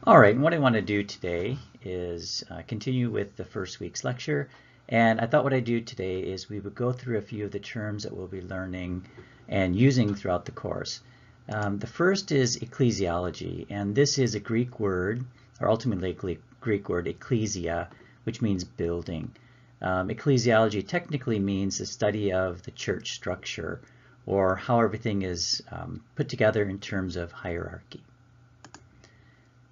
All right, and what I want to do today is continue with the first week's lecture. And I thought what I'd do today is we would go through a few of the terms that we'll be learning and using throughout the course. The first is ecclesiology, and this is a Greek word, or ultimately a Greek word, ecclesia, which means building. Ecclesiology technically means the study of the church structure, or how everything is put together in terms of hierarchy.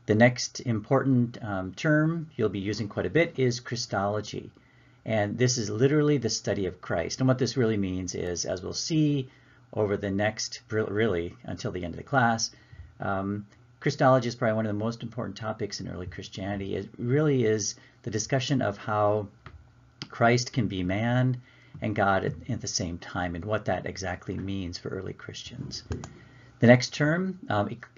The next important term you'll be using quite a bit is Christology. And this is literally the study of Christ. And what this really means is, as we'll see over the next, really until the end of the class, Christology is probably one of the most important topics in early Christianity. It really is the discussion of how Christ can be man and God at the same time, and what that exactly means for early Christians. The next term,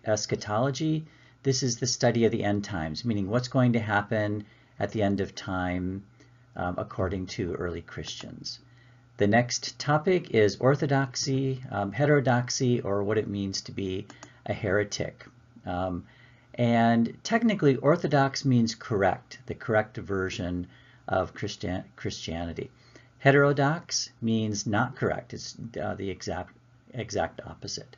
eschatology. This is the study of the end times, meaning what's going to happen at the end of time according to early Christians. The next topic is orthodoxy, heterodoxy, or what it means to be a heretic. And technically, orthodox means correct, the correct version of Christianity. Heterodox means not correct. It's the exact opposite.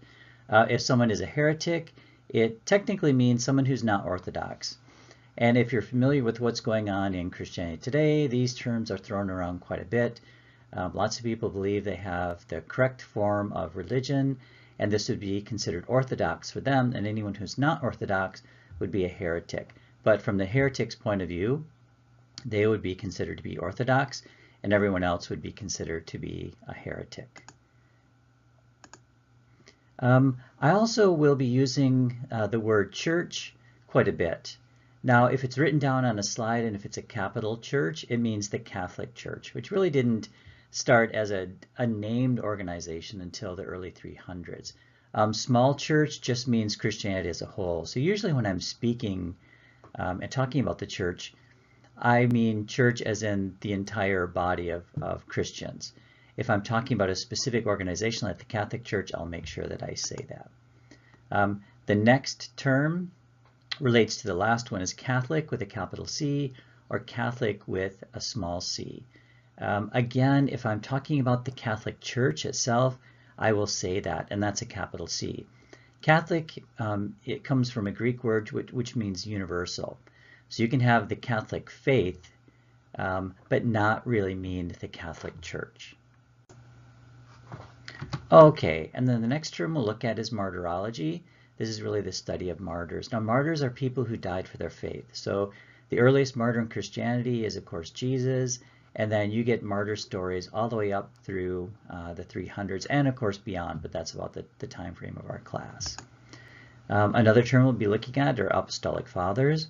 If someone is a heretic, it technically means someone who's not orthodox. And if you're familiar with what's going on in Christianity today, these terms are thrown around quite a bit. Lots of people believe they have the correct form of religion, and this would be considered orthodox for them, and anyone who's not orthodox would be a heretic. But from the heretic's point of view, they would be considered to be orthodox, and everyone else would be considered to be a heretic. I also will be using the word church quite a bit. Now, if it's written down on a slide and if it's a capital church, it means the Catholic Church, which really didn't start as a named organization until the early 300s. Small church just means Christianity as a whole. So usually when I'm speaking and talking about the church, I mean church as in the entire body of Christians. If I'm talking about a specific organization like the Catholic Church, I'll make sure that I say that. The next term relates to the last one, is Catholic with a capital C or Catholic with a small c. Again, if I'm talking about the Catholic Church itself, I will say that, and that's a capital C. Catholic, it comes from a Greek word which means universal. So you can have the Catholic faith, but not really mean the Catholic Church. Okay, and then the next term we'll look at is martyrology. This is really the study of martyrs. Now, martyrs are people who died for their faith. So the earliest martyr in Christianity is, of course, Jesus, and then you get martyr stories all the way up through the 300s and, of course, beyond, but that's about the time frame of our class. Another term we'll be looking at are apostolic fathers.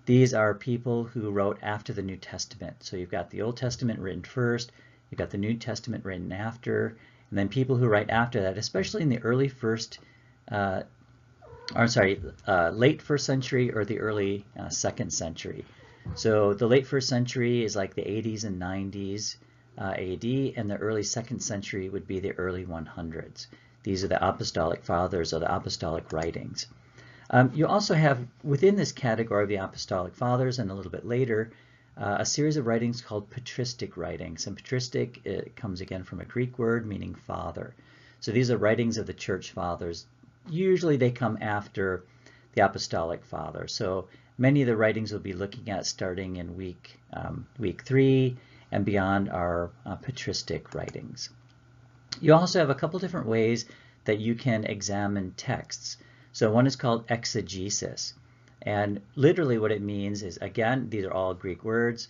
These are people who wrote after the New Testament. So you've got the Old Testament written first, you've got the New Testament written after, and then people who write after that, especially in the early late first century or the early second century. So the late first century is like the 80s and 90s AD, and the early second century would be the early 100s. These are the apostolic fathers or the apostolic writings. You also have within this category of the apostolic fathers, and a little bit later, a series of writings called patristic writings. And patristic, it comes again from a Greek word meaning father. So these are writings of the church fathers. Usually they come after the apostolic father. So many of the writings we'll be looking at starting in week 3 and beyond are patristic writings. You also have a couple different ways that you can examine texts. So one is called exegesis. And literally what it means is, again, these are all Greek words,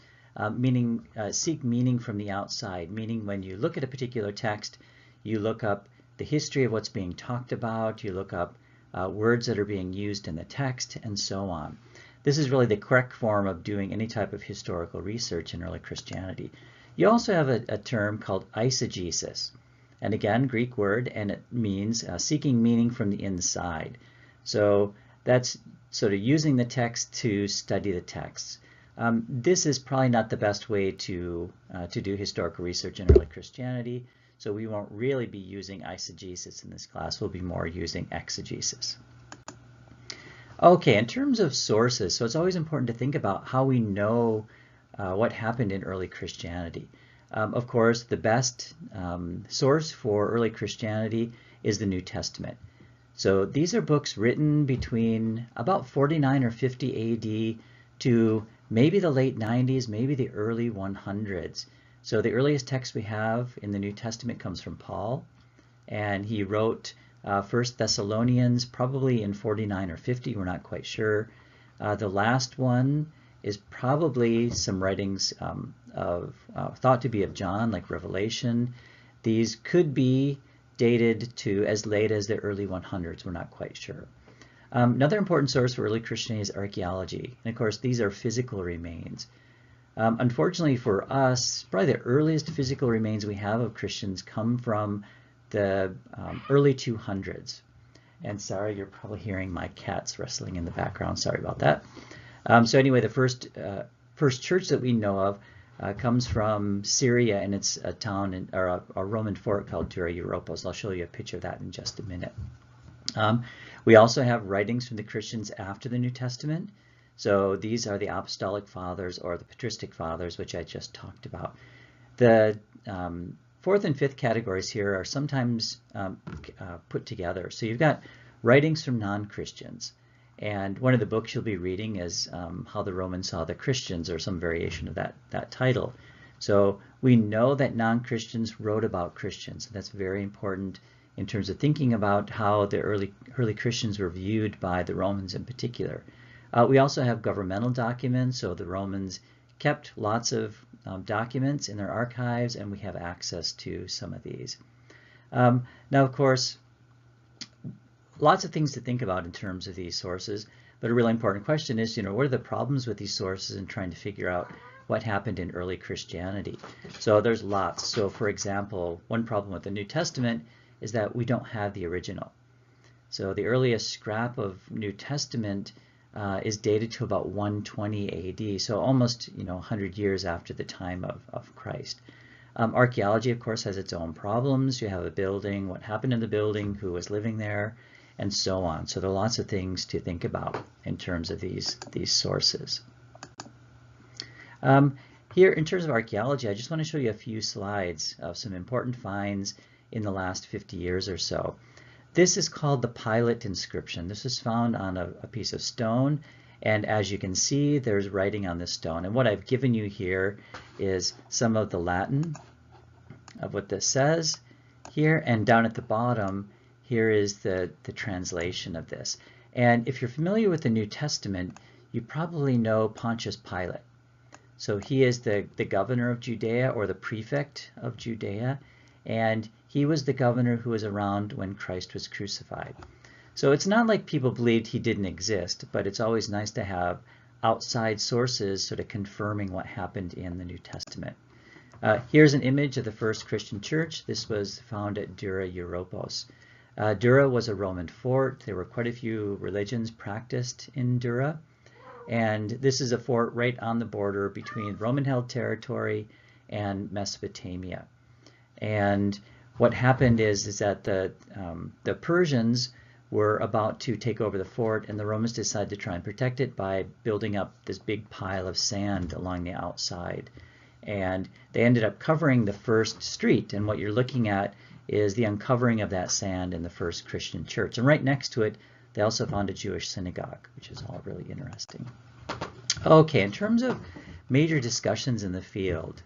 meaning seek meaning from the outside, meaning when you look at a particular text, you look up the history of what's being talked about, you look up words that are being used in the text, and so on. This is really the correct form of doing any type of historical research in early Christianity. You also have a term called eisegesis, and again, Greek word, and it means seeking meaning from the inside. So that's sort of using the text to study the texts. This is probably not the best way to do historical research in early Christianity, so we won't really be using eisegesis in this class. We'll be more using exegesis. Okay, in terms of sources, so it's always important to think about how we know what happened in early Christianity. Of course, the best source for early Christianity is the New Testament. So these are books written between about 49 or 50 AD to maybe the late 90s, maybe the early 100s. So the earliest text we have in the New Testament comes from Paul, and he wrote 1 Thessalonians probably in 49 or 50, we're not quite sure. The last one is probably some writings thought to be of John, like Revelation. These could be dated to as late as the early 100s, we're not quite sure. Another important source for early Christianity is archaeology, and of course these are physical remains. Unfortunately for us, probably the earliest physical remains we have of Christians come from the early 200s. And sorry, you're probably hearing my cats wrestling in the background. Sorry about that. So anyway, the first church that we know of comes from Syria, and it's a town or a Roman fort called Dura Europos. I'll show you a picture of that in just a minute. We also have writings from the Christians after the New Testament. So these are the Apostolic Fathers or the Patristic Fathers, which I just talked about. The fourth and fifth categories here are sometimes put together. So you've got writings from non-Christians. And one of the books you'll be reading is How the Romans Saw the Christians, or some variation of that title. So we know that non-Christians wrote about Christians. And that's very important in terms of thinking about how the early Christians were viewed by the Romans in particular. We also have governmental documents. So the Romans kept lots of documents in their archives, and we have access to some of these. Now, of course, lots of things to think about in terms of these sources, but a really important question is, what are the problems with these sources and trying to figure out what happened in early Christianity? So there's lots. So for example, one problem with the New Testament is that we don't have the original. So the earliest scrap of New Testament is dated to about 120 AD, so almost 100 years after the time of Christ. Archaeology, of course, has its own problems. You have a building, what happened in the building, who was living there, and so on. So there are lots of things to think about in terms of these sources. Here, in terms of archaeology, I just want to show you a few slides of some important finds in the last 50 years or so. This is called the Pilate inscription. This is found on a piece of stone, and as you can see, there's writing on this stone. And what I've given you here is some of the Latin of what this says here, and down at the bottom, here is the translation of this. And if you're familiar with the New Testament, you probably know Pontius Pilate. So he is the governor of Judea, or the prefect of Judea, and he was the governor who was around when Christ was crucified. So it's not like people believed he didn't exist, but it's always nice to have outside sources sort of confirming what happened in the New Testament. Here's an image of the first Christian church. This was found at Dura Europos. Dura was a Roman fort. There were quite a few religions practiced in Dura. And this is a fort right on the border between Roman-held territory and Mesopotamia. And what happened is that the Persians were about to take over the fort, and the Romans decided to try and protect it by building up this big pile of sand along the outside. And they ended up covering the first street, and what you're looking at is the uncovering of that sand in the first Christian church. And right next to it, they also found a Jewish synagogue, which is all really interesting. Okay, in terms of major discussions in the field,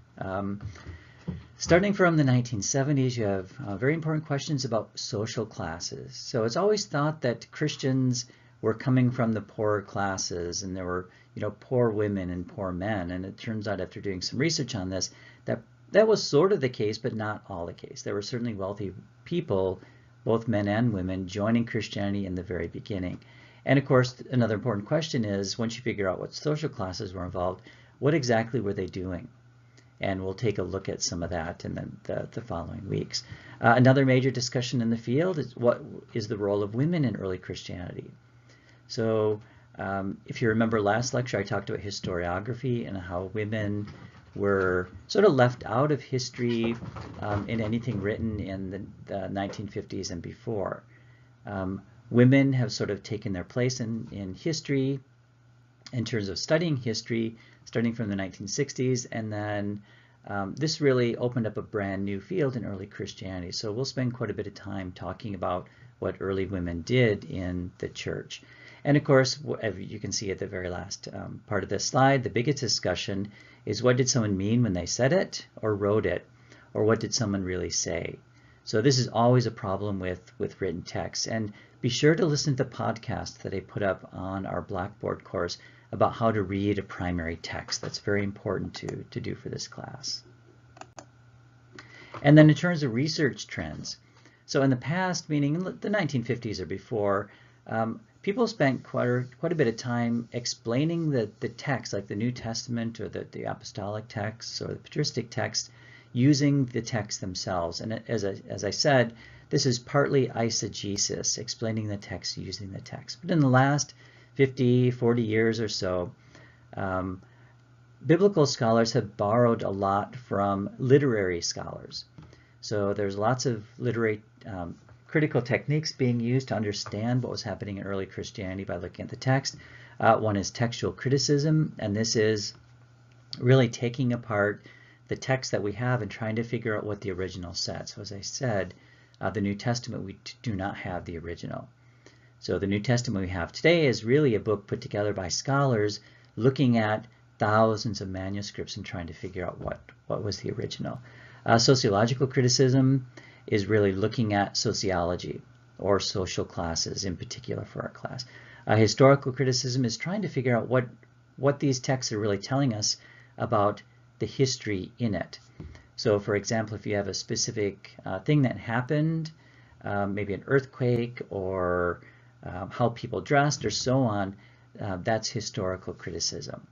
starting from the 1970s, you have very important questions about social classes. So it's always thought that Christians were coming from the poorer classes, and there were, poor women and poor men. And it turns out, after doing some research on this, that was sort of the case, but not all the case. There were certainly wealthy people, both men and women, joining Christianity in the very beginning. And of course, another important question is, once you figure out what social classes were involved, what exactly were they doing? And we'll take a look at some of that in the following weeks. Another major discussion in the field is what is the role of women in early Christianity. So if you remember last lecture, I talked about historiography and how women were sort of left out of history in anything written in the 1950s and before. Women have sort of taken their place in history in terms of studying history, starting from the 1960s, and then this really opened up a brand new field in early Christianity. So we'll spend quite a bit of time talking about what early women did in the church. And of course, as you can see at the very last part of this slide, the biggest discussion is what did someone mean when they said it or wrote it, or what did someone really say? So this is always a problem with written text. And be sure to listen to the podcast that I put up on our Blackboard course about how to read a primary text. That's very important to do for this class. And then in terms of research trends, so in the past, meaning in the 1950s or before, people spent quite a bit of time explaining the text, like the New Testament or the apostolic texts or the patristic text, using the text themselves. And as I said, this is partly eisegesis, explaining the text using the text. But in the last 50, 40 years or so, biblical scholars have borrowed a lot from literary scholars. So there's lots of literary critical techniques being used to understand what was happening in early Christianity by looking at the text. One is textual criticism, and this is really taking apart the text that we have and trying to figure out what the original said. So as I said, the New Testament, we do not have the original. So the New Testament we have today is really a book put together by scholars looking at thousands of manuscripts and trying to figure out what was the original. Sociological criticism is really looking at sociology or social classes in particular for our class. Historical criticism is trying to figure out what these texts are really telling us about the history in it. So for example, if you have a specific thing that happened, maybe an earthquake or how people dressed or so on, that's historical criticism.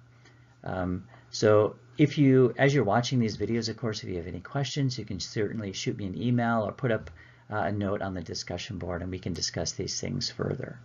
So if you, as you're watching these videos, of course, if you have any questions, you can certainly shoot me an email or put up a note on the discussion board and we can discuss these things further.